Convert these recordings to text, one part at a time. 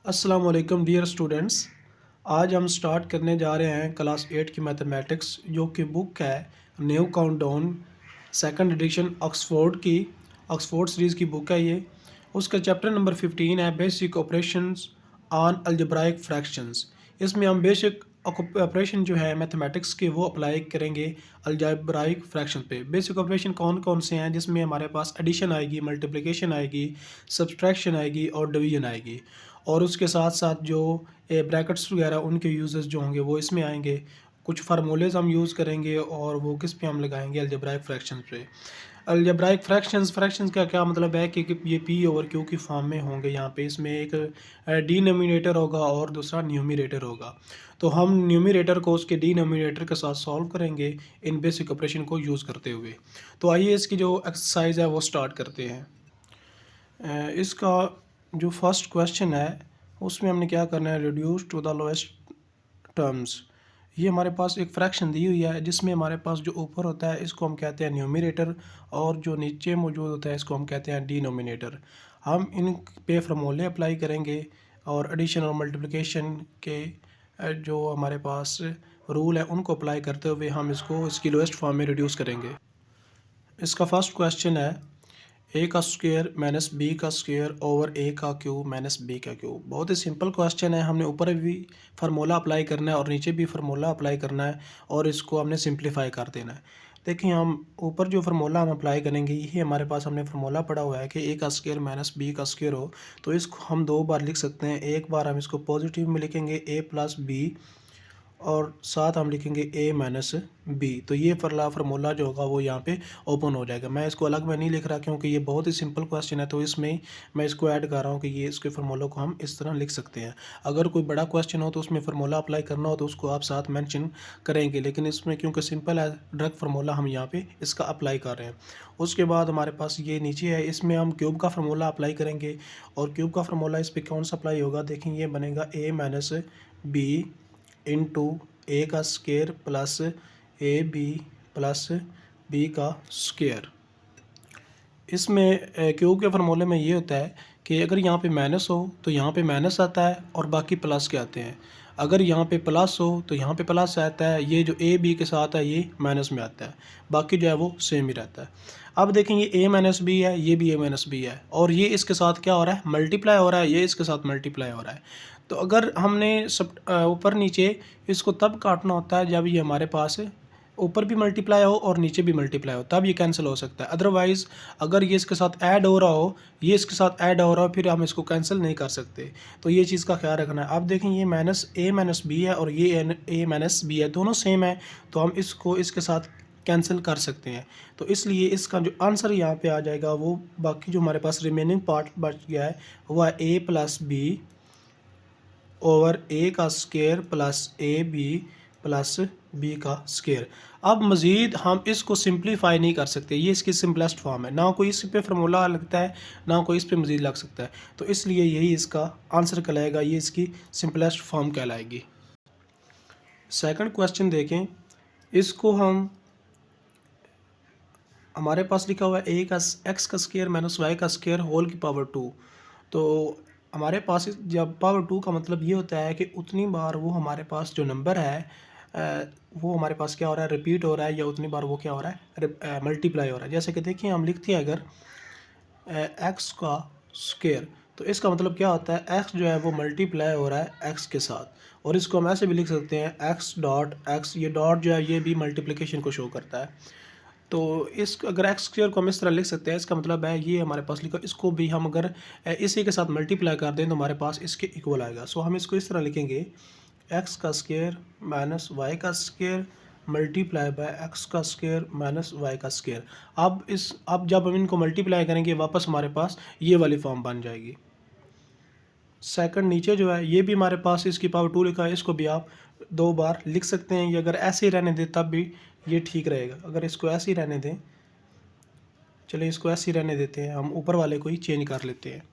अस्सलाम वालेकुम dear students. आज हम स्टार्ट करने जा रहे हैं क्लास 8 की मैथमेटिक्स, जो कि बुक है new countdown second edition Oxford की। ऑक्सफोर्ड सीरीज़ की बुक है ये। उसका चैप्टर नंबर 15 है basic operations on algebraic fractions. इसमें हम बेसिक ऑपरेशन जो है मैथमेटिक्स के वो अप्लाई करेंगे अलजेब्राइक फ्रैक्शन पे। बेसिक ऑपरेशन कौन कौन से हैं, जिसमें हमारे पास एडिशन आएगी, मल्टीप्लिकेशन आएगी, सब्सट्रैक्शन आएगी और डिवीजन आएगी। और उसके साथ साथ जो ब्रैकेट्स वगैरह उनके यूजेस जो होंगे वो इसमें आएंगे। कुछ फार्मूलेज हम यूज़ करेंगे और वो किस पे हम लगाएंगे, अलजेब्राइक फ्रैक्शंस पे। अलजेब्राइक फ्रैक्शंस का क्या मतलब है कि ये पी ओवर क्यू की फॉर्म में होंगे। यहाँ पे इसमें एक डिनोमिनेटर होगा और दूसरा न्यूमरेटर होगा। तो हम न्यूमरेटर को उसके डिनोमिनेटर के साथ सॉल्व करेंगे इन बेसिक ऑपरेशन को यूज़ करते हुए। तो आइए इसकी जो एक्सरसाइज है वो स्टार्ट करते हैं। इसका जो फर्स्ट क्वेश्चन है उसमें हमने क्या करना है, reduce to the lowest terms. ये हमारे पास एक फ्रैक्शन दी हुई है जिसमें हमारे पास जो ऊपर होता है इसको हम कहते हैं न्यूमरेटर और जो नीचे मौजूद होता है इसको हम कहते हैं डिनोमिनेटर। हम इन पे फार्मूले अप्लाई करेंगे और एडिशन और मल्टीप्लिकेशन के जो हमारे पास रूल है उनको अप्लाई करते हुए हम इसकी लोएस्ट फॉर्म में रिड्यूस करेंगे। इसका फर्स्ट क्वेश्चन है ए का स्क्वायर माइनस बी का स्क्वायर ओवर ए का क्यूब माइनस बी का क्यूब। बहुत ही सिंपल क्वेश्चन है। हमने ऊपर भी फार्मूला अप्लाई करना है और नीचे भी फार्मूला अप्लाई करना है और इसको हमने सिंप्लीफाई कर देना है। देखिए, हम ऊपर जो फार्मूला हम अप्लाई करेंगे यही हमारे पास हमने फार्मूला पढ़ा हुआ है कि ए का स्क्वायर माइनस बी का स्क्वायर हो। तो इसको हम दो बार लिख सकते हैं। एक बार हम इसको पॉजिटिव में लिखेंगे ए प्लस बी और साथ हम लिखेंगे ए माइनस बी। तो ये फार्मूला जो होगा वो यहाँ पे ओपन हो जाएगा। मैं इसको अलग में नहीं लिख रहा क्योंकि ये बहुत ही सिंपल क्वेश्चन है, तो इसमें मैं इसको ऐड कर रहा हूँ कि ये इसके फार्मूला को हम इस तरह लिख सकते हैं। अगर कोई बड़ा क्वेश्चन हो तो उसमें फार्मूला अप्लाई करना हो तो उसको आप साथ मेंशन करेंगे, लेकिन इसमें क्योंकि सिंपल है डायरेक्ट फार्मूला हम यहाँ पे इसका अप्लाई कर रहे हैं। उसके बाद हमारे पास ये नीचे है, इसमें हम क्यूब का फार्मूला अप्लाई करेंगे और क्यूब का फार्मूला इस पर कौन सा अप्लाई होगा, देखें ये बनेगा a minus b into a का square plus a b plus b का स्क्वायर। इसमें क्यूब के फार्मूले में ये होता है कि अगर यहाँ पे माइनस हो तो यहाँ पे माइनस आता है और बाकी प्लस के आते हैं। अगर यहाँ पे प्लस हो तो यहाँ पे प्लस आता है। ये जो ए बी के साथ है ये माइनस में आता है, बाकी जो है वो सेम ही रहता है। अब देखें ये ए माइनस बी है, ये भी ए माइनस बी है और ये इसके साथ क्या हो रहा है, मल्टीप्लाई हो रहा है, ये इसके साथ मल्टीप्लाई हो रहा है। तो अगर हमने सब ऊपर नीचे इसको तब काटना होता है जब ये हमारे पास ऊपर भी मल्टीप्लाई हो और नीचे भी मल्टीप्लाई हो, तब ये कैंसिल हो सकता है। अदरवाइज़ अगर ये इसके साथ ऐड हो रहा हो, ये इसके साथ ऐड हो रहा हो, फिर हम इसको कैंसिल नहीं कर सकते। तो ये चीज़ का ख्याल रखना है। आप देखें ये माइनस ए माइनस बी है और ये ए माइनस बी है, दोनों सेम है, तो हम इसको इसके साथ कैंसिल कर सकते हैं। तो इसलिए इसका जो आंसर यहाँ पे आ जाएगा वो बाकी जो हमारे पास रिमेनिंग पार्ट बच गया है वो है a plus b over a का square plus a b plus b का स्क्वायर। अब मज़ीद हम इसको सिंप्लीफाई नहीं कर सकते, ये इसकी सिंपलेस्ट फॉर्म है। ना कोई इस पे फार्मूला लगता है ना कोई इस पे मज़ीद लग सकता है, तो इसलिए यही इसका आंसर कहलाएगा, ये इसकी सिंपलेस्ट फॉर्म कहलाएगी। सेकंड क्वेश्चन देखें। इसको हम हमारे पास लिखा हुआ है ए का एक्स का स्क्वायर माइनस वाई का स्क्वायर होल की पावर 2। तो हमारे पास जब पावर 2 का मतलब ये होता है कि उतनी बार वो हमारे पास जो नंबर है वो हमारे पास क्या हो रहा है, रिपीट हो रहा है, या उतनी बार वो क्या हो रहा है, मल्टीप्लाई हो रहा है। जैसे कि देखिए हम लिखते हैं अगर एक्स का स्क्वायर, तो इसका मतलब क्या होता है, एक्स जो है वो मल्टीप्लाई हो रहा है एक्स के साथ। और इसको हम ऐसे भी लिख सकते हैं एक्स डॉट एक्स, ये डॉट जो है ये भी मल्टीप्लिकेशन को शो करता है। तो इस अगर एक्स स्क्वायर को हम इस तरह लिख सकते हैं, इसका मतलब है ये हमारे पास लिखा, इसको भी हम अगर इसी के साथ मल्टीप्लाई कर दें तो हमारे पास इसके इक्वल आएगा। सो हम इसको इस तरह लिखेंगे एक्स का स्क्वायर माइनस वाई का स्क्वायर मल्टीप्लाई बाय एक्स का स्क्वायर माइनस वाई का स्क्वायर। अब जब हम इनको मल्टीप्लाई करेंगे वापस हमारे पास ये वाली फॉर्म बन जाएगी। सेकंड नीचे जो है ये भी हमारे पास इसकी पावर 2 लिखा है, इसको भी आप दो बार लिख सकते हैं। ये अगर ऐसे ही रहने दें तब भी ये ठीक रहेगा। अगर इसको ऐसे ही रहने दें, चलिए इसको ऐसे ही रहने देते हैं, हम ऊपर वाले को ही चेंज कर लेते हैं।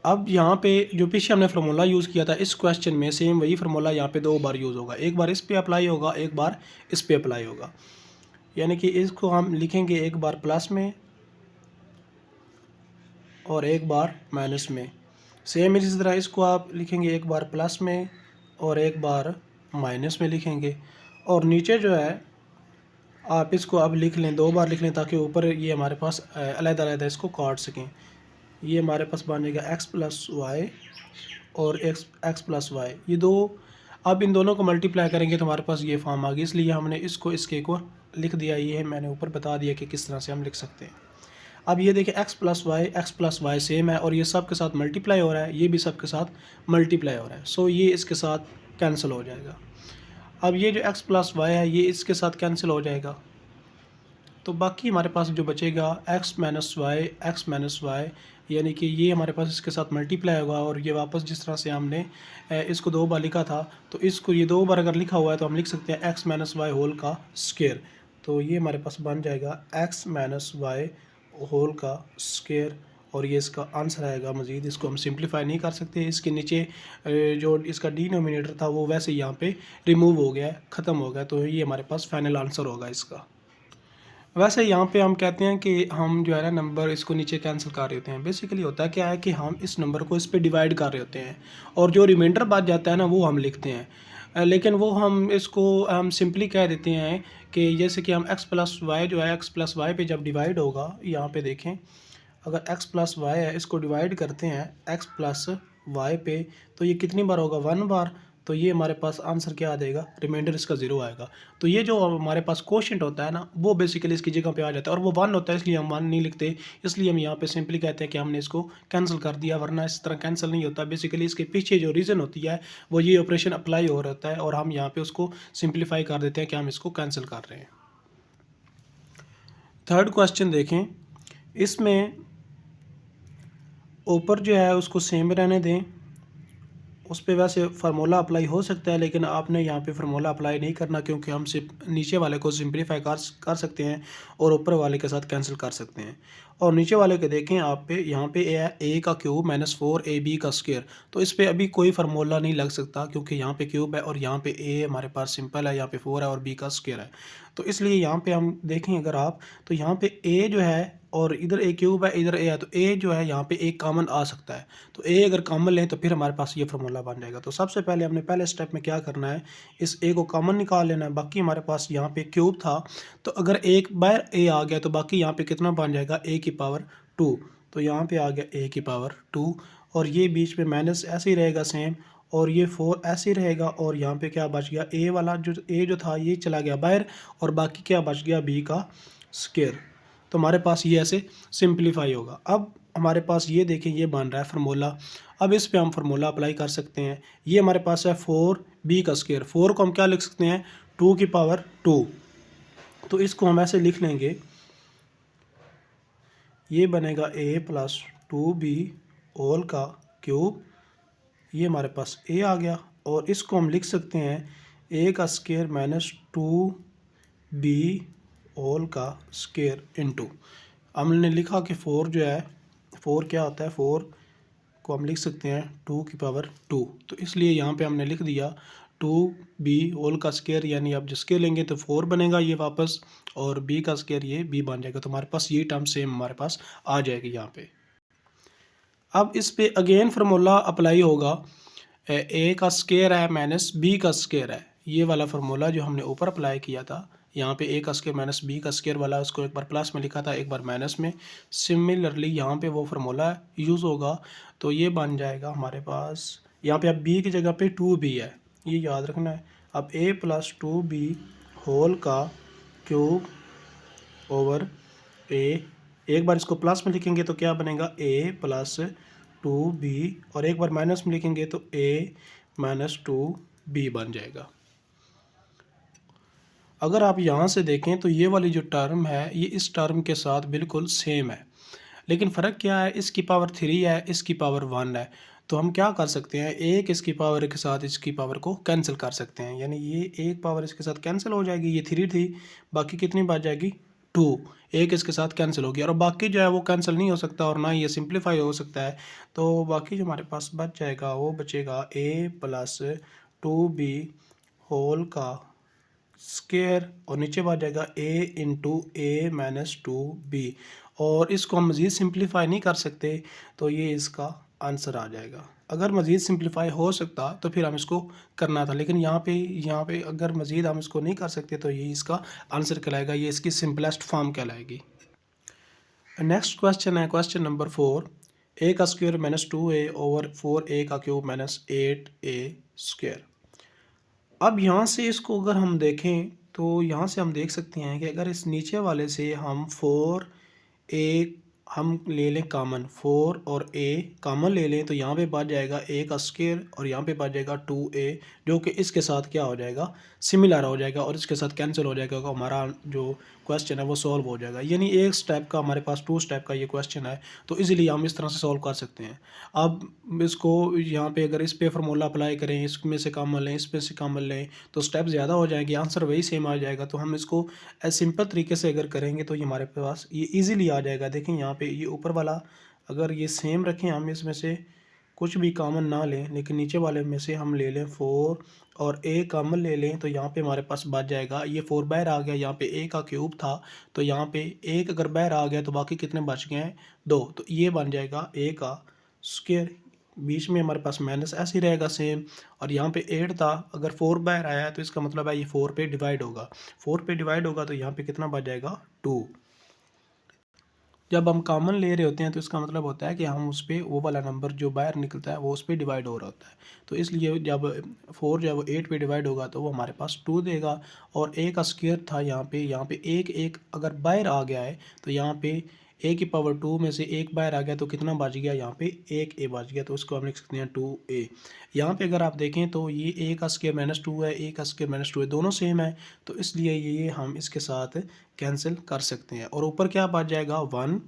अब यहाँ पे जो पीछे हमने फार्मूला यूज़ किया था इस क्वेश्चन में सेम वही फार्मूला यहाँ पे दो बार यूज़ होगा। एक बार इस पे अप्लाई होगा, एक बार इस पे अप्लाई होगा। यानी कि इसको हम लिखेंगे एक बार प्लस में और एक बार माइनस में। सेम इसी तरह इसको आप लिखेंगे एक बार प्लस में और एक बार माइनस में लिखेंगे, और नीचे जो है आप इसको अब लिख लें, 2 बार लिख लें ताकि ऊपर ये हमारे पास अलग-अलग इसको काट सकें। ये हमारे पास बन जाएगा x प्लस वाई और x प्लस वाई, ये दो, अब इन दोनों को मल्टीप्लाई करेंगे तो हमारे पास ये फॉर्म आ गई, इसलिए हमने इसको इसके को लिख दिया। ये मैंने ऊपर बता दिया कि किस तरह से हम लिख सकते हैं। अब ये देखिए x प्लस वाई सेम है और ये सब के साथ मल्टीप्लाई हो रहा है, ये भी सब के साथ मल्टीप्लाई हो रहा है, सो ये इसके साथ कैंसिल हो जाएगा। अब ये जो x प्लस वाई है ये इसके साथ कैंसिल हो जाएगा, तो बाकी हमारे पास जो बचेगा x माइनस वाई, यानी कि ये हमारे पास इसके साथ मल्टीप्लाई होगा, और ये वापस जिस तरह से हमने इसको 2 बार लिखा था तो इसको ये 2 बार अगर लिखा हुआ है तो हम लिख सकते हैं x माइनस वाई होल का स्क्वायर। तो ये हमारे पास बन जाएगा x माइनस वाई होल का स्क्वायर, और ये इसका आंसर आएगा। मज़ीद इसको हम सिंप्लीफाई नहीं कर सकते, इसके नीचे जो इसका डिनोमिनेटर था वो वैसे यहाँ पे रिमूव हो गया है, ख़त्म हो गया, तो ये हमारे पास फाइनल आंसर होगा इसका। वैसे यहाँ पे हम कहते हैं कि हम जो है ना नंबर इसको नीचे कैंसिल कर रहे होते हैं। बेसिकली होता क्या है कि हम इस नंबर को इस पे डिवाइड कर रहे होते हैं और जो रिमाइंडर बच जाता है ना वो हम लिखते हैं। लेकिन वो हम इसको हम सिंपली कह देते हैं कि जैसे कि हम x प्लस वाई जो है x प्लस वाई पे जब डिवाइड होगा, यहाँ पे देखें अगर x प्लस वाई है इसको डिवाइड करते हैं x प्लस वाई पे, तो ये कितनी बार होगा 1 बार, तो ये हमारे पास आंसर क्या आ जाएगा, रिमाइंडर इसका 0 आएगा। तो ये जो हमारे पास कोशेंट होता है ना वो बेसिकली इसकी जगह पे आ जाता है, और वो 1 होता है इसलिए हम 1 नहीं लिखते, इसलिए हम यहाँ पे सिंपली कहते हैं कि हमने इसको कैंसिल कर दिया, वरना इस तरह कैंसिल नहीं होता। बेसिकली इसके पीछे जो रीज़न होती है वो ये ऑपरेशन अप्लाई हो रहता है और हम यहाँ पे उसको सिंप्लीफाई कर देते हैं कि हम इसको कैंसिल कर रहे हैं। थर्ड क्वेश्चन देखें, इसमें ऊपर जो है उसको सेम रहने दें, उस पर वैसे फार्मूला अप्लाई हो सकता है लेकिन आपने यहाँ पे फार्मूला अप्लाई नहीं करना, क्योंकि हम सिर्फ नीचे वाले को सिंप्लीफाई कर सकते हैं और ऊपर वाले के साथ कैंसिल कर सकते हैं। और नीचे वाले के देखें आप पे, यहाँ पे ए है ए का क्यूब माइनस 4ab का स्क्वायर, तो इस पर अभी कोई फार्मूला नहीं लग सकता क्योंकि यहाँ पे क्यूब है और यहाँ पे ए हमारे पास सिंपल है, यहाँ पे 4 है और बी का स्क्वायर है। तो इसलिए यहाँ पे हम देखें अगर आप, तो यहाँ पे ए जो है और इधर ए क्यूब है इधर ए है, तो ए जो है यहाँ पे एक कॉमन आ सकता है, तो ए अगर कॉमन लें तो फिर हमारे पास ये फार्मूला बन जाएगा। तो सबसे पहले हमने पहले स्टेप में क्या करना है, इस ए को कॉमन निकाल लेना है। बाकी हमारे पास यहाँ पे क्यूब था, तो अगर एक बार ए आ गया तो बाकी यहाँ पे कितना बन जाएगा, ए की पावर 2, तो यहाँ पे आ गया ए की पावर 2, और ये बीच में माइनस ऐसे ही रहेगा सेम, और ये 4 ऐसे ही रहेगा, और यहाँ पे क्या बच गया, ए वाला जो ए जो था ये चला गया बाहर, और बाकी क्या बच गया, बी का स्क्वायर। तो हमारे पास ये ऐसे सिंप्लीफाई होगा। अब हमारे पास ये देखें ये बन रहा है फार्मूला, अब इस पे हम फार्मूला अप्लाई कर सकते हैं। ये हमारे पास है 4b का स्क्वायर, 4 को हम क्या लिख सकते हैं, 2 की पावर 2, तो इसको हम ऐसे लिख लेंगे, ये बनेगा a प्लस 2b होल का क्यूब, ये हमारे पास a आ गया, और इसको हम लिख सकते हैं a का स्क्वायर माइनस 2b होल का स्क्वायर इनटू, हमने लिखा कि 4 जो है 4 क्या होता है, 4 को हम लिख सकते हैं 2 की पावर 2, तो इसलिए यहाँ पे हमने लिख दिया 2b होल का स्क्वायर, यानी आप जो स्क्वायर लेंगे तो 4 बनेगा ये वापस, और b का स्क्वायर ये b बन जाएगा, तो हमारे पास ये टर्म सेम हमारे पास आ जाएगी यहाँ पे। अब इस पे अगेन फार्मूला अप्लाई होगा, a का स्क्वायर है माइनस b का स्क्वायर है, ये वाला फार्मूला जो हमने ऊपर अप्लाई किया था, यहाँ पे a का स्क्वायर माइनस b का स्क्वायर वाला, उसको एक बार प्लस में लिखा था एक बार माइनस में, सिमिलरली यहाँ पे वो फार्मूला यूज़ होगा, तो ये बन जाएगा हमारे पास, यहाँ पे अब b की जगह पे 2b है, ये याद रखना है। अब a प्लस 2b होल का क्यूब ओवर a, एक बार इसको प्लस में लिखेंगे तो क्या बनेगा, a प्लस 2b, और एक बार माइनस में लिखेंगे तो a माइनस 2b बन जाएगा। अगर आप यहाँ से देखें तो ये वाली जो टर्म है ये इस टर्म के साथ बिल्कुल सेम है, लेकिन फ़र्क क्या है, इसकी पावर 3 है, इसकी पावर 1 है, तो हम क्या कर सकते हैं, एक इसकी पावर के साथ इसकी पावर को कैंसिल कर सकते हैं, यानी ये एक पावर इसके साथ कैंसिल हो जाएगी, ये 3 थी, बाकी कितनी बच जाएगी 2, एक इसके साथ कैंसिल होगी, और बाकी जो है वो कैंसिल नहीं हो सकता और ना ही ये सिंप्लीफाई हो सकता है, तो बाकी जो हमारे पास बच जाएगा वो बचेगा a प्लस 2b होल का स्क्वायर, और नीचे बच जाएगा a into A minus 2b, और इसको हम मज़ीद सिंप्लीफाई नहीं कर सकते, तो ये इसका आंसर आ जाएगा। अगर मज़ीद सिंप्लीफाई हो सकता तो फिर हम इसको करना था, लेकिन यहाँ पे अगर मज़ीद हम इसको नहीं कर सकते तो ये इसका आंसर कहलाएगा, ये इसकी सिंपलेस्ट फॉर्म कहलाएगी। नेक्स्ट क्वेश्चन है क्वेश्चन नंबर 4, ए का square minus 2a over 4a का क्यूब माइनस 8a स्क्वायर। अब यहाँ से इसको अगर हम देखें तो यहाँ से हम देख सकते हैं कि अगर इस नीचे वाले से हम 4a हम ले लें कॉमन, 4 और a कॉमन ले लें तो यहाँ पे बच जाएगा a का स्क्वायर और यहाँ पे बच जाएगा 2a, जो कि इसके साथ क्या हो जाएगा, सिमिलर हो जाएगा और इसके साथ कैंसिल हो जाएगा। तो हमारा जो क्वेश्चन है वो सॉल्व हो जाएगा। यानी एक स्टेप का हमारे पास 2 स्टेप का ये क्वेश्चन है, तो इजीली हम इस तरह से सॉल्व कर सकते हैं। अब इसको यहाँ पे अगर इस पे फार्मूला अप्लाई करें, इसमें से कॉमन लें, इसमें से कॉमन लें, तो स्टेप ज़्यादा हो जाएंगे, आंसर वही सेम आ जाएगा। तो हम इसको सिंपल तरीके से अगर करेंगे तो ये हमारे पास ये ईजिली आ जाएगा। देखें यहाँ पे ये ऊपर वाला अगर ये सेम रखें, हम इसमें से कुछ भी कॉमन ना लें, लेकिन नीचे वाले में से हम ले लें 4 और a कॉमन ले लें, तो यहाँ पे हमारे पास बच जाएगा, ये 4 बाहर आ गया, यहाँ पे a का क्यूब था तो यहाँ पे 1 अगर बाहर आ गया तो बाकी कितने बच गए हैं, 2, तो ये बन जाएगा a का स्क्वायर। बीच में हमारे पास माइनस ऐसे ही रहेगा सेम, और यहाँ पे 8 था, अगर 4 बाहर आया है तो इसका मतलब है ये 4 पे डिवाइड होगा, 4 पे डिवाइड होगा तो यहाँ पे कितना बच जाएगा, 2। जब हम कॉमन ले रहे होते हैं तो इसका मतलब होता है कि हम उस पर वो वाला नंबर जो बाहर निकलता है वो उस पर डिवाइड हो रहा होता है। तो इसलिए जब 4 जब 8 पे डिवाइड होगा तो वो हमारे पास 2 देगा, और a का स्क्वायर था यहाँ पे एक अगर बाहर आ गया है तो यहाँ पे a की पावर 2 में से एक बाहर आ गया तो कितना बच गया, यहाँ पे एक a बच गया, तो इसको हम लिख सकते हैं 2a। यहाँ पे अगर आप देखें तो ये a का स्क्वायर माइनस 2 है, a का स्क्वायर माइनस 2 है, दोनों सेम है, तो इसलिए ये हम इसके साथ कैंसिल कर सकते हैं। और ऊपर क्या बच जाएगा, 1,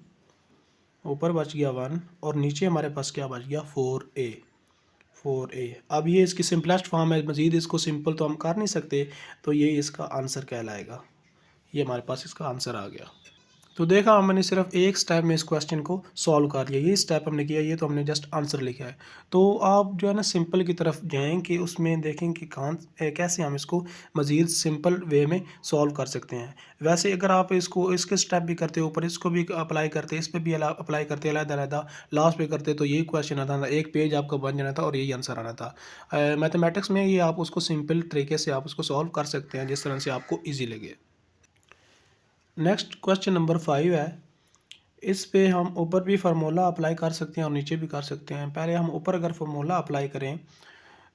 ऊपर बच गया 1, और नीचे हमारे पास क्या बच गया, 4a। अब ये इसकी सिंपलेस्ट फॉर्म है, मज़ीद इसको सिंपल तो हम कर नहीं सकते, तो ये इसका आंसर कहलाएगा। ये हमारे पास इसका आंसर आ गया। तो देखा हमने सिर्फ एक स्टेप में इस क्वेश्चन को सॉल्व कर लिया, ये स्टेप हमने किया, ये तो हमने जस्ट आंसर लिखा है। तो आप जो है ना सिंपल की तरफ जाएं कि उसमें देखें कि कैसे हम इसको मज़ीद सिंपल वे में सॉल्व कर सकते हैं। वैसे अगर आप इसको इसके स्टेप भी करते, ऊपर इसको भी अप्लाई करते, इस पर भी अप्लाई करते, अलग-अलग लास्ट पे करते, तो यही क्वेश्चन आता था, एक पेज आपका बन जाना था और यही आंसर आना था। मैथमेटिक्स में ये आप उसको सिंपल तरीके से आप उसको सॉल्व कर सकते हैं जिस तरह से आपको ईजी लगे। नेक्स्ट क्वेश्चन नंबर 5 है, इस पे हम ऊपर भी फार्मूला अप्लाई कर सकते हैं और नीचे भी कर सकते हैं। पहले हम ऊपर अगर फार्मूला अप्लाई करें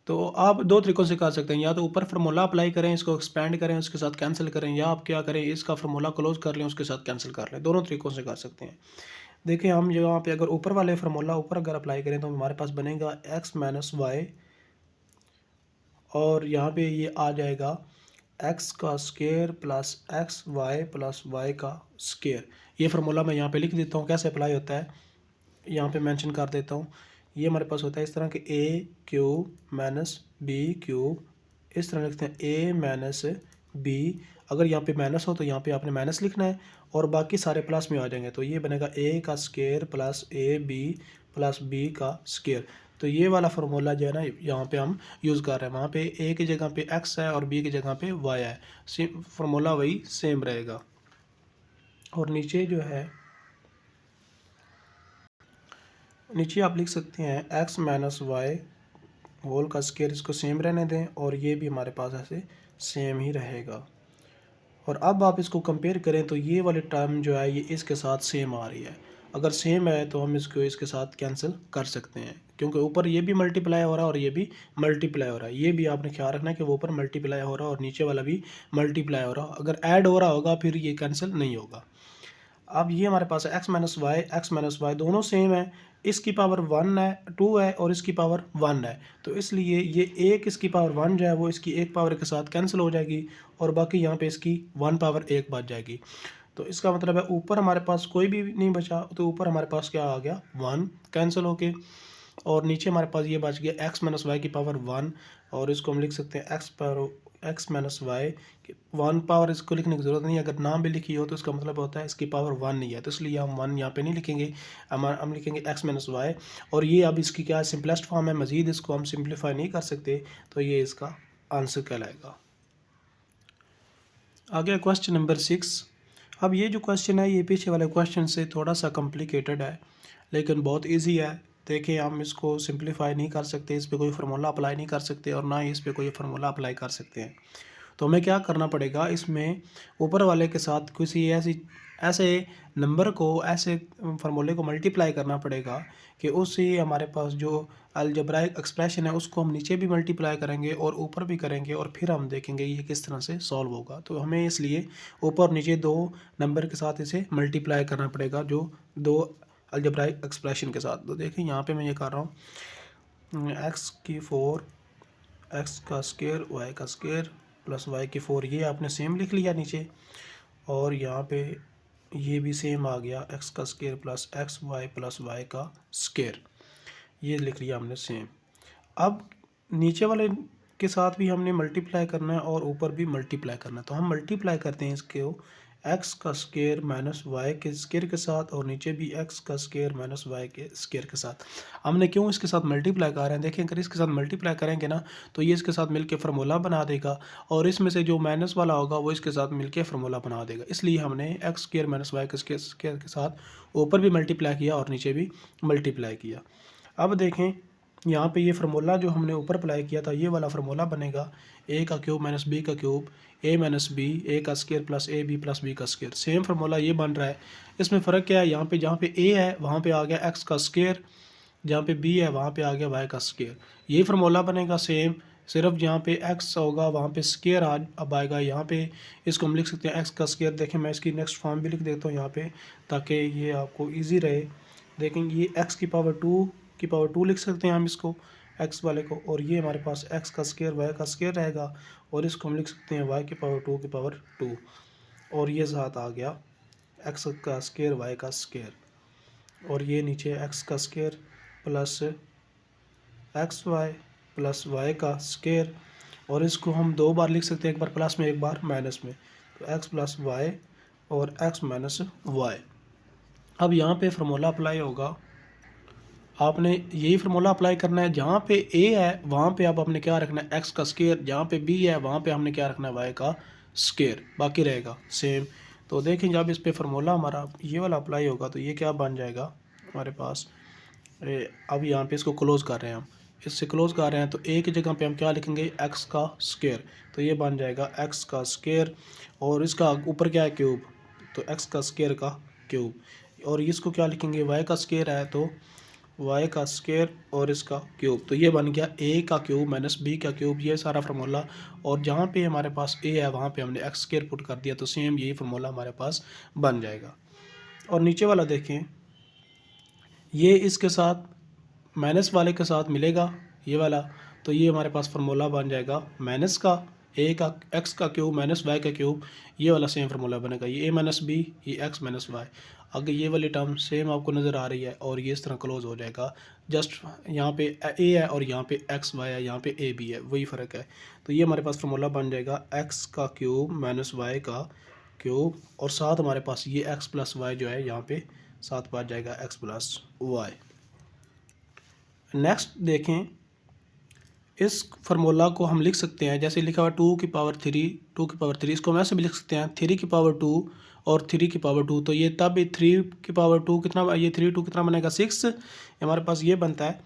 तो आप 2 तरीक़ों से कर सकते हैं, या तो ऊपर फार्मूला अप्लाई करें, इसको एक्सपेंड करें, उसके साथ कैंसिल करें, या आप क्या करें, इसका फार्मूला क्लोज कर लें, उसके साथ कैंसिल कर लें। दोनों तरीक़ों से कर सकते हैं। देखिए हम यहाँ पे अगर ऊपर वाले फार्मूला ऊपर अगर अप्लाई करें तो हमारे पास बनेगा x माइनस वाई, और यहाँ पे ये आ जाएगा x का square plus x y plus y का स्क्वायर। ये फार्मूला मैं यहाँ पे लिख देता हूँ, कैसे अप्लाई होता है यहाँ पे मेंशन कर देता हूँ। ये हमारे पास होता है इस तरह के a cube minus b cube, इस तरह लिखते हैं a माइनस बी। अगर यहाँ पे माइनस हो तो यहाँ पे आपने माइनस लिखना है, और बाकी सारे प्लस में आ जाएंगे, तो ये बनेगा a का square plus a b plus b का स्क्वायर। तो ये वाला फार्मूला जो है ना यहाँ पे हम यूज़ कर रहे हैं, वहाँ पे a की जगह पे x है और b की जगह पे y है, फार्मूला वही सेम रहेगा। और नीचे जो है, नीचे आप लिख सकते हैं x माइनस वाई होल का स्क्वायर, इसको सेम रहने दें, और ये भी हमारे पास ऐसे सेम ही रहेगा। और अब आप इसको कंपेयर करें तो ये वाली टर्म जो है ये इसके साथ सेम आ रही है। अगर सेम है तो हम इसको इसके साथ कैंसिल कर सकते हैं, क्योंकि ऊपर ये भी मल्टीप्लाई हो रहा है और ये भी मल्टीप्लाई हो रहा है। ये भी आपने ख्याल रखना है कि वो ऊपर मल्टीप्लाई हो रहा है और नीचे वाला भी मल्टीप्लाई हो रहा है। अगर ऐड हो रहा होगा फिर ये कैंसिल नहीं होगा। अब ये हमारे पास है एक्स माइनस वाई दोनों सेम है, इसकी पावर 1 है, 2 है, और इसकी पावर 1 है, तो इसलिए ये एक इसकी पावर 1 जो है वो इसकी एक पावर के साथ कैंसिल हो जाएगी, और बाकी यहाँ पे इसकी 1 पावर 1 बच जाएगी। तो इसका मतलब है ऊपर हमारे पास कोई भी नहीं बचा, तो ऊपर हमारे पास क्या आ गया, 1 कैंसिल होके, और नीचे हमारे पास ये बच गया एक्स माइनस वाई की पावर 1, और इसको हम लिख सकते हैं एक्स माइनस वाई 1 पावर, इसको लिखने की ज़रूरत नहीं है। अगर नाम भी लिखी हो तो इसका मतलब होता है इसकी पावर 1 नहीं है, तो इसलिए हम 1 यहाँ पे नहीं लिखेंगे, हम लिखेंगे एक्स माइनस वाई। और ये अब इसकी क्या सिंपलेस्ट फॉर्म है, मज़ीद इसको हम सिंप्लीफाई नहीं कर सकते, तो ये इसका आंसर कहलाएगा। आगे क्वेश्चन नंबर 6। अब ये जो क्वेश्चन है ये पीछे वाले क्वेश्चन से थोड़ा सा कॉम्प्लिकेटेड है, लेकिन बहुत ईजी है। देखिए हम इसको सिंप्लीफाई नहीं कर सकते, इस पे कोई फार्मूला अप्लाई नहीं कर सकते और ना ही इस पे कोई फार्मूला अप्लाई कर सकते हैं। तो हमें क्या करना पड़ेगा, इसमें ऊपर वाले के साथ किसी ऐसे नंबर को, ऐसे फार्मूले को मल्टीप्लाई करना पड़ेगा कि उससे हमारे पास जो अलजेब्राइक एक्सप्रेशन है उसको हम नीचे भी मल्टीप्लाई करेंगे और ऊपर भी करेंगे और फिर हम देखेंगे ये किस तरह से सॉल्व होगा। तो हमें इसलिए ऊपर और नीचे दो नंबर के साथ इसे मल्टीप्लाई करना पड़ेगा, जो दो अलजेब्राइक एक्सप्रेशन के साथ। तो देखें यहाँ पे मैं ये कर रहा हूँ, एक्स की 4 एक्स का स्क्वायर वाई का स्क्वायर प्लस वाई की 4, ये आपने सेम लिख लिया नीचे, और यहाँ पे ये भी सेम आ गया, एक्स का स्क्वायर प्लस वाई का स्क्वायर, ये लिख लिया हमने सेम। अब नीचे वाले के साथ भी हमने मल्टीप्लाई करना है और ऊपर भी मल्टीप्लाई करना है। तो हम मल्टीप्लाई करते हैं इसको एक्स का स्क्वायर माइनस वाई के स्क्वायर के साथ, और नीचे भी एक्स का स्क्वायर माइनस वाई के स्क्वायर के साथ। हमने क्यों इसके साथ मल्टीप्लाई कर रहे हैं, देखिए अगर इसके साथ मल्टीप्लाई करेंगे ना तो ये इसके साथ मिलके फार्मूला बना देगा, और इसमें से जो माइनस वाला होगा वो इसके साथ मिलके फार्मूला बना देगा। इसलिए हमने एक्स स्क्वायर माइनस वाई के स्क्वायर के साथ ऊपर भी मल्टीप्लाई किया और नीचे भी मल्टीप्लाई किया। अब देखें यहाँ पे ये फार्मूला जो हमने ऊपर अप्लाई किया था, ये वाला फार्मूला बनेगा ए का क्यूब माइनस बी का cube, a minus b, a का square plus a b plus b का स्क्वायर। सेम फार्मूला ये बन रहा है। इसमें फ़र्क क्या है, यहाँ पे जहाँ पे ए है वहाँ पे आ गया एक्स का स्क्वायर, जहाँ पे बी है वहाँ पे आ गया वाई का स्क्वायर। ये फार्मूला बनेगा सेम, सिर्फ जहाँ पे एक्स होगा वहाँ पे स्क्वायर अब आएगा। यहाँ पे इसको हम लिख सकते हैं एक्स का स्क्वायर। देखें मैं इसकी नेक्स्ट फॉर्म भी लिख देता हूँ यहाँ पे, ताकि ये आपको ईजी रहे। देखेंगे ये एक्स की पावर टू लिख सकते हैं हम इसको, एक्स वाले को, और ये हमारे पास एक्स का स्क्वायर वाई का स्क्वायर रहेगा, और इसको हम लिख सकते हैं वाई की पावर टू, और ये साथ आ गया एक्स का स्क्वायर वाई का स्क्वायर, और ये नीचे एक्स का square plus x y plus y का स्क्वायर, और इसको हम दो बार लिख सकते हैं, एक बार प्लस में एक बार माइनस में। तो एक्स प्लस वाई और एक्स माइनस वाई। अब यहाँ पे फार्मूला अप्लाई होगा, आपने यही फार्मूला अप्लाई करना है। जहाँ पे ए है वहाँ पे आप आपने क्या रखना है एक्स का स्क्वायर, जहाँ पे बी है वहाँ पे हमने क्या रखना है वाई का स्क्वायर, बाकी रहेगा सेम। तो देखें जब इस पे फार्मूला हमारा ये वाला अप्लाई होगा तो ये क्या बन जाएगा हमारे पास। अब यहाँ पे इसको क्लोज कर रहे हैं हम, इससे क्लोज कर रहे हैं, तो ए की जगह पे हम क्या लिखेंगे एक्स का स्क्वायर, तो ये बन जाएगा एक्स का स्क्वायर, और इसका ऊपर क्या है क्यूब, तो एक्स का स्क्वायर का क्यूब, और इसको क्या लिखेंगे वाई का स्क्वायर है तो वाई का स्क्वायर और इसका क्यूब। तो ये बन गया ए का क्यूब माइनस बी का क्यूब, ये सारा फार्मूला। और जहाँ पे हमारे पास ए है वहाँ पे हमने एक्स स्क्वायर पुट कर दिया, तो सेम यही फार्मूला हमारे पास बन जाएगा। और नीचे वाला देखें, ये इसके साथ माइनस वाले के साथ मिलेगा ये वाला, तो ये हमारे पास फार्मूला बन जाएगा माइनस का ए का एक्स का क्यूब माइनस वाई का क्यूब, ये वाला सेम फार्मूला बनेगा, ये ए माइनस बी, ये एक्स माइनस वाई। अगर ये वाली टर्म सेम आपको नज़र आ रही है और ये इस तरह क्लोज हो जाएगा, जस्ट यहाँ पे ए है और यहाँ पे एक्स वाई है, यहाँ पे ए बी है, वही फ़र्क है। तो ये हमारे पास फार्मूला बन जाएगा एक्स का क्यूब माइनस वाई का क्यूब, और साथ हमारे पास ये एक्स प्लस वाई जो है यहाँ पे साथ बात जाएगा एक्स प्लस वाई। नेक्स्ट देखें, इस फार्मूला को हम लिख सकते हैं जैसे लिखा हुआ टू की पावर थ्री, इसको हम ऐसे भी लिख सकते हैं थ्री की पावर टू और थ्री की पावर टू। तो ये तब थ्री की पावर टू कितना, ये थ्री टू कितना बनेगा सिक्स, हमारे पास ये बनता है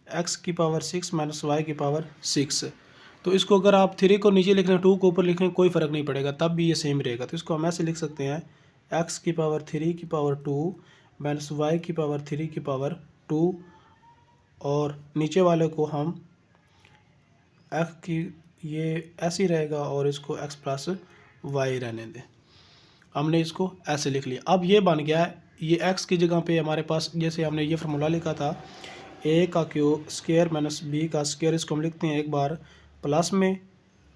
एक्स की पावर सिक्स माइनस वाई की पावर सिक्स। तो इसको अगर आप थ्री को नीचे लिख रहे हैं टू को ऊपर लिख रहे हैं कोई फ़र्क नहीं पड़ेगा, तब भी ये सेम रहेगा। तो इसको हम ऐसे लिख सकते हैं एक्स की पावर थ्री की पावर टू माइनस वाई की पावर थ्री की पावर टू, और नीचे वाले को हम एक्स की ये ऐसे ही रहेगा और इसको एक्स प्लस वाई रहने दें। हमने इसको ऐसे लिख लिया। अब ये बन गया है, ये एक्स की जगह पे हमारे पास जैसे हमने ये फार्मूला लिखा था ए का क्यूब स्क्वायर माइनस बी का स्क्वायर, इसको हम लिखते हैं एक बार प्लस में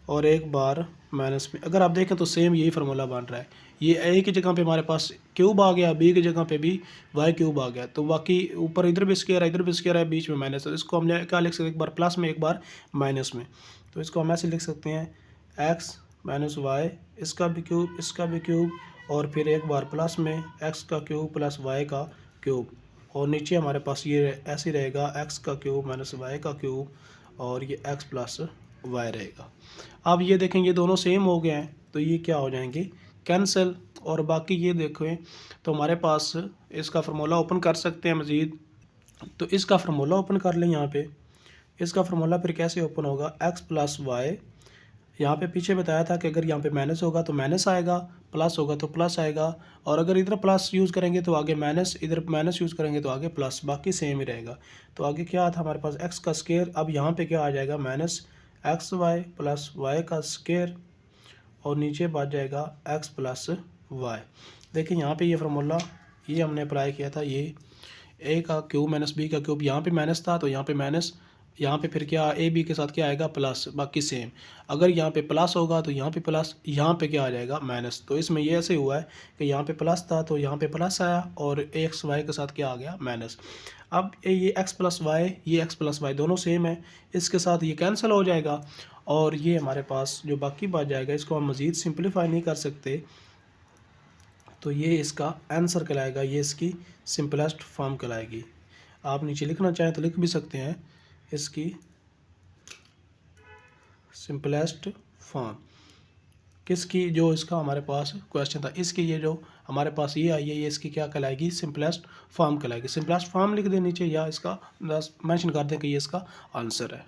और एक बार माइनस में। अगर आप देखें तो सेम यही फार्मूला बन रहा है, ये ए की जगह पे हमारे पास क्यूब आ गया, बी की जगह पे भी वाई क्यूब आ गया, तो बाकी ऊपर इधर भी स्क्वायर है इधर भी स्क्वायर है, बीच में माइनस है। तो इसको हम क्या लिख सकते हैं, एक बार प्लस में एक बार माइनस में। तो इसको हम ऐसे लिख सकते हैं एक्स माइनस वाई, इसका भी क्यूब इसका भी क्यूब, और फिर एक बार प्लस में एक्स का क्यूब प्लस वाई का क्यूब, और नीचे हमारे पास ये ऐसे रहेगा एक्स का क्यूब माइनस वाई का क्यूब, और ये एक्स प्लस वाई रहेगा। अब ये देखें ये दोनों सेम हो गए हैं, तो ये क्या हो जाएंगे कैंसिल। और बाकी ये देखें तो हमारे पास इसका फार्मूला ओपन कर सकते हैं मज़ीद, तो इसका फार्मूला ओपन कर लें यहाँ पे। इसका फार्मूला फिर कैसे ओपन होगा, एक्स प्लस वाई, यहाँ पे पीछे बताया था कि अगर यहाँ पे माइनस होगा तो माइनस आएगा, प्लस होगा तो प्लस आएगा, और अगर इधर प्लस यूज़ करेंगे तो आगे माइनस, इधर माइनस यूज़ करेंगे तो आगे प्लस, बाकी सेम ही रहेगा। तो आगे क्या था हमारे पास, एक्स का स्क्वायर, अब यहाँ पे क्या आ जाएगा, minus x y plus y का स्क्वायर, और नीचे बच जाएगा एक्स प्लस वाई। देखिए यहाँ पे ये फार्मूला ये हमने अप्लाई किया था, ये ए का क्यूब माइनस बी का क्यूब, यहाँ पे माइनस था तो यहाँ पे माइनस, यहाँ पे फिर क्या ए बी के साथ क्या आएगा, प्लस, बाकी सेम। अगर यहाँ पे प्लस होगा तो यहाँ पे प्लस, यहाँ पे क्या आ जाएगा, माइनस। तो इसमें ये ऐसे हुआ है कि यहाँ पे प्लस था तो यहाँ पे प्लस आया, और एक्स वाई के साथ क्या आ गया, माइनस। अब ये एक्स प्लस वाई, ये एक्स प्लस वाई दोनों सेम है, इसके साथ ये कैंसिल हो जाएगा, और ये हमारे पास जो बाकी बच जाएगा, इसको हम मज़ीद सिंप्लीफाई नहीं कर सकते, तो ये इसका आंसर कहलाएगा, ये इसकी सिंपलेस्ट फॉर्म कहलाएगी। आप नीचे लिखना चाहें तो लिख भी सकते हैं, इसकी सिंपलेस्ट फॉर्म किसकी, जो इसका हमारे पास क्वेश्चन था, इसकी ये जो हमारे पास ये आई है, ये इसकी क्या कहलाएगी, सिंपलेस्ट फॉर्म कहलाएगी। सिंपलेस्ट फॉर्म लिख दें नीचे, या इसका मेंशन कर दें कि ये इसका आंसर है।